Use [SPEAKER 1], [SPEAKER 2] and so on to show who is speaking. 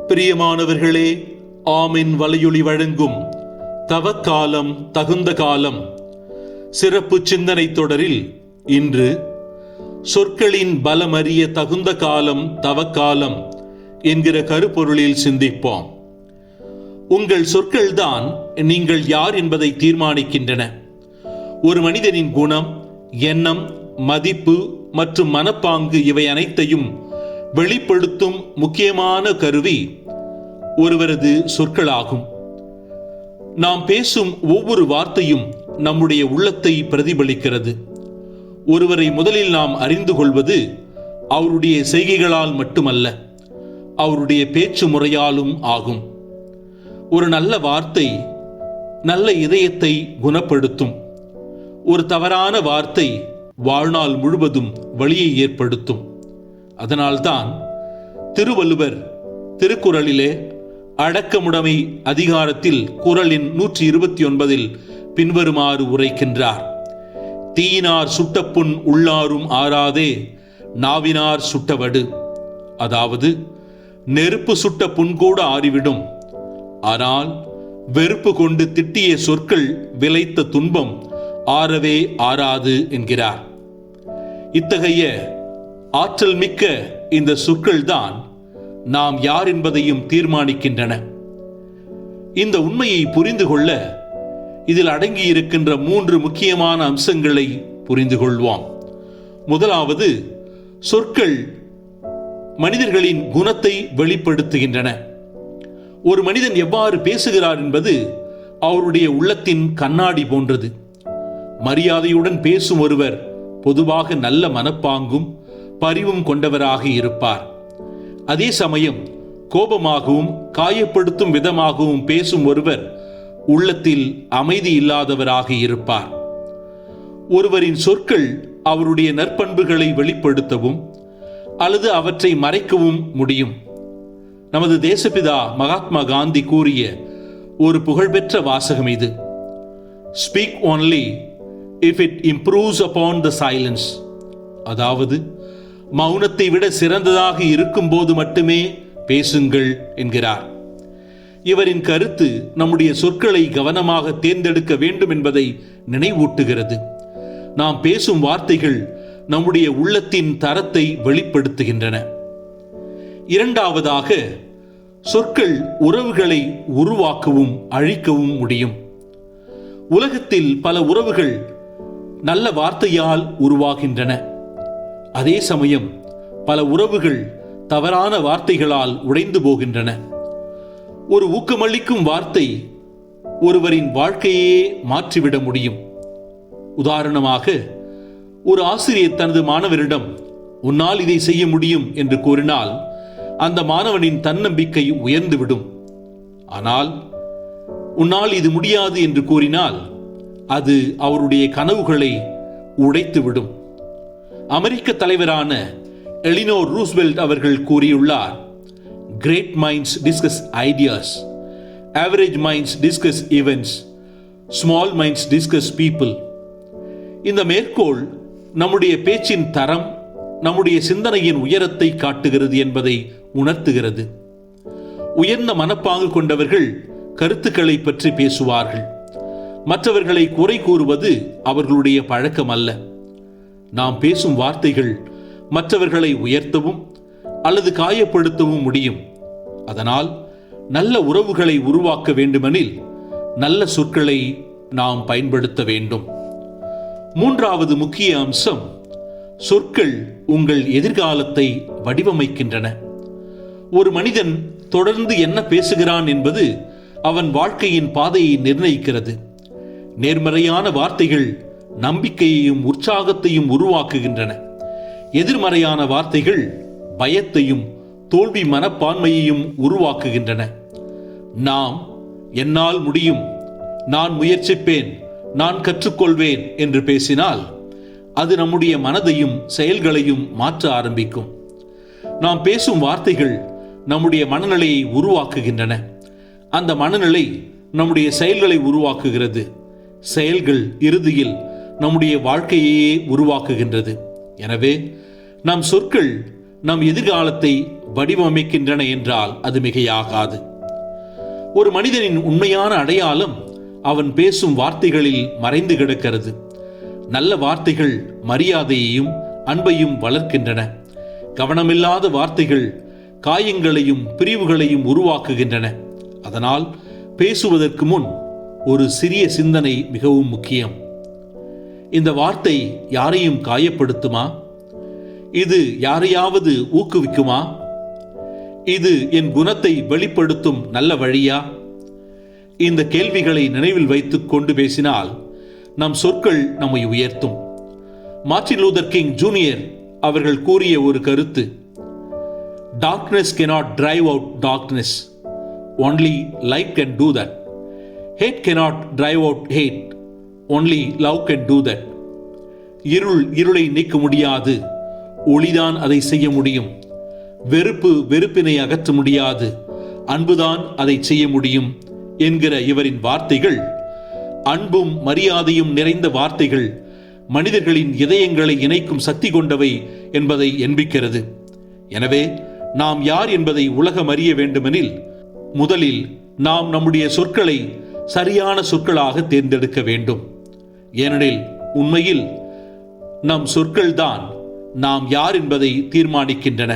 [SPEAKER 1] பிரியமானவர்களே, ஆமென் வலையொலி வழங்கும் தவக்காலம் தகுந்த காலம் சிறப்பு சிந்தனை தொடரில் இன்று சொற்களின் பலமறிய தகுந்த காலம் தவக்காலம் என்கிற கருப்பொருளில் சிந்திப்போம். உங்கள் சொற்கள்தான் நீங்கள் யார் என்பதை தீர்மானிக்கின்றன. ஒரு மனிதனின் குணம், எண்ணம், மதிப்பு மற்றும் மனப்பாங்கு இவை அனைத்தையும் வெளிப்படுத்தும் முக்கியமான கருவி ஒருவரது சொற்களாகும். நாம் பேசும் ஒவ்வொரு வார்த்தையும் நம்முடைய உள்ளத்தை பிரதிபலிக்கிறது. ஒருவரை முதலில் நாம் அறிந்து கொள்வது அவருடைய செய்கைகளால் மட்டுமல்ல, அவருடைய பேச்சு முறையாலும் ஆகும். ஒரு நல்ல வார்த்தை நல்ல இதயத்தை குணப்படுத்தும். ஒரு தவறான வார்த்தை வாழ்நாள் முழுவதும் வலியை ஏற்படுத்தும். அதனால்தான் திருவள்ளுவர் திருக்குறளிலே அடக்கமுடைமை அதிகாரத்தில் குறள் எண் 129 பின்வருமாறு உரைக்கின்றார்: தீயினார் சுட்டப்புண் உள்ளாரும் ஆறாதே, நாவினார் சுட்டவடு. அதாவது, நெருப்பு சுட்ட புண்கூட ஆறிவிடும், ஆனால் வெறுப்பு கொண்டு திட்டிய சொற்கள் விளைத்த துன்பம் ஆறவே ஆறாது என்கிறார். இத்தகைய ஆற்றல் மிக்க இந்த சொற்கள் தான் நாம் யார் என்பதையும் தீர்மானிக்கின்றன. இந்த உண்மையை புரிந்து கொள்ள இதில் அடங்கியிருக்கின்ற 3 முக்கியமான அம்சங்களை புரிந்து கொள்வோம். முதலாவது, சொற்கள் மனிதர்களின் குணத்தை வெளிப்படுத்துகின்றன. ஒரு மனிதன் எவ்வாறு பேசுகிறார் என்பது அவருடைய உள்ளத்தின் கண்ணாடி போன்றது. மரியாதையுடன் பேசும் ஒருவர் பொதுவாக நல்ல மனப்பாங்கும் பரிவும் கொண்டவராக இருப்பார். அதே சமயம் கோபமாகவும் காயப்படுத்தும் விதமாகவும் பேசும் ஒருவர் உள்ளத்தில் அமைதி இல்லாதவராக இருப்பார். ஒருவரின் சொற்கள் அவருடைய நற்பண்புகளை வெளிப்படுத்தவும் அல்லது அவற்றை மறைக்கவும் முடியும். நமது தேசப்பிதா மகாத்மா காந்தி கூறிய ஒரு புகழ்பெற்ற வாசகம் இது: speak only if it improves upon the silence. அதாவது, மௌனத்தை விட சிறந்ததாக இருக்கும் போது மட்டுமே பேசுங்கள் என்கிறார். இவரின் கருத்து நம்முடைய சொற்களை கவனமாக தேர்ந்தெடுக்க வேண்டும் என்பதை நினைவூட்டுகிறது. நாம் பேசும் வார்த்தைகள் நம்முடைய உள்ளத்தின் தரத்தை வெளிப்படுத்துகின்றன. இரண்டாவதாக, சொற்கள் உறவுகளை உருவாக்கவும் அழிக்கவும் முடியும். உலகத்தில் பல உறவுகள் நல்ல வார்த்தையால் உருவாகின்றன. அதே சமயம் பல உறவுகள் தவறான வார்த்தைகளால் உடைந்து போகின்றன. ஒரு ஊக்கமளிக்கும் வார்த்தை ஒருவரின் வாழ்க்கையே மாற்றிவிட முடியும். உதாரணமாக, ஒரு ஆசிரியர் தனது மாணவரிடம் உன்னால் இதை செய்ய முடியும் என்று கூறினால் அந்த மாணவனின் தன்னம்பிக்கை உயர்ந்துவிடும். ஆனால் உன்னால் இது முடியாது என்று கூறினால் அது அவருடைய கனவுகளை உடைத்துவிடும். அமெரிக்க தலைவரான எலினோர் ரூஸ்வெல்ட் அவர்கள் கூறியுள்ளார்: great minds discuss ideas, average minds discuss events, small minds discuss people. இந்த மேற்கோள் நம்முடைய பேச்சின் தரம், நம்முடைய சிந்தனையின் உயரத்தை காட்டுகிறது என்பதை உணர்த்துகிறது. உயர்ந்த மனப்பாங்கு கொண்டவர்கள் கருத்துக்களை பற்றி பேசுவார்கள். மற்றவர்களை குறை கூறுவது அவர்களுடைய பழக்கம் அல்ல. நாம் பேசும் வார்த்தைகள் மற்றவர்களை உயர்த்தவும் அல்லது காயப்படுத்தவும் முடியும். அதனால் நல்ல உறவுகளை உருவாக்க வேண்டுமெனில் நல்ல சொற்களை நாம் பயன்படுத்த வேண்டும். மூன்றாவது முக்கிய அம்சம், சொற்கள் உங்கள் எதிர்காலத்தை வடிவமைக்கின்றன. ஒரு மனிதன் தொடர்ந்து என்ன பேசுகிறான் என்பது அவன் வாழ்க்கையின் பாதையை நிர்ணயிக்கிறது. நேர்மறையான வார்த்தைகள் நம்பிக்கையையும் உற்சாகத்தையும் உருவாக்குகின்றன. எதிர்மறையான வார்த்தைகள் பயத்தையும் தோல்வி மனப்பான்மையையும் உருவாக்குகின்றன. நாம் என்னால் முடியும், நான் முயற்சிப்பேன், நான் கற்றுக்கொள்வேன் என்று பேசினால் அது நம்முடைய மனதையும் செயல்களையும் மாற்ற ஆரம்பிக்கும். நாம் பேசும் வார்த்தைகள் நம்முடைய மனநிலையை உருவாக்குகின்றன. அந்த மனநிலை நம்முடைய செயல்களை உருவாக்குகிறது. செயல்கள் இறுதியில் நம்முடைய வாழ்க்கையையே உருவாக்குகின்றது. எனவே நம் சொற்கள் நம் எதிர்காலத்தை வடிவமைக்கின்றன என்றால் அது மிகையாகாது. ஒரு மனிதனின் உண்மையான அடையாளம் அவன் பேசும் வார்த்தைகளில் மறைந்து கிடக்கிறது. நல்ல வார்த்தைகள் மரியாதையையும் அன்பையும் வளர்க்கின்றன. கவனமில்லாத வார்த்தைகள் காயங்களையும் பிரிவுகளையும் உருவாக்குகின்றன. அதனால் பேசுவதற்கு முன் ஒரு சிறிய சிந்தனை மிகவும் முக்கியம். இந்த வார்த்தை யாரையும் காயப்படுத்துமா? இது யாரையாவது ஊக்குவிக்குமா? இது என் குணத்தை வெளிப்படுத்தும் நல்ல வழியா? இந்த கேள்விகளை நினைவில் வைத்துக் கொண்டு பேசினால் நம் சொற்கள் நம்மை உயர்த்தும். மார்ட்டின் லூதர் கிங் ஜூனியர் அவர்கள் கூறிய ஒரு கருத்து, darkness cannot drive out darkness, only light can do that. Hate cannot drive out hate, only love can do that. இருளை நீக்க முடியாது, ஒளிதான் அதை செய்ய முடியும். வெறுப்பினை அகற்ற முடியாது, அன்புதான் அதை செய்ய முடியும் என்கிற இவரின் வார்த்தைகள், அன்பும் மரியாதையும் நிறைந்த வார்த்தைகள் மனிதர்களின் இதயங்களை இணைக்கும் சக்தி கொண்டவை என்பதை எண்பிக்கிறது. எனவே நாம் யார் என்பதை உலகம் அறிய வேண்டுமெனில் முதலில் நாம் நம்முடைய சொற்களை சரியான சொற்களாக தேர்ந்தெடுக்க வேண்டும். ஏனெனில் உண்மையில் நம் சொற்கள்தான் நாம் யார் என்பதை தீர்மானிக்கின்றன.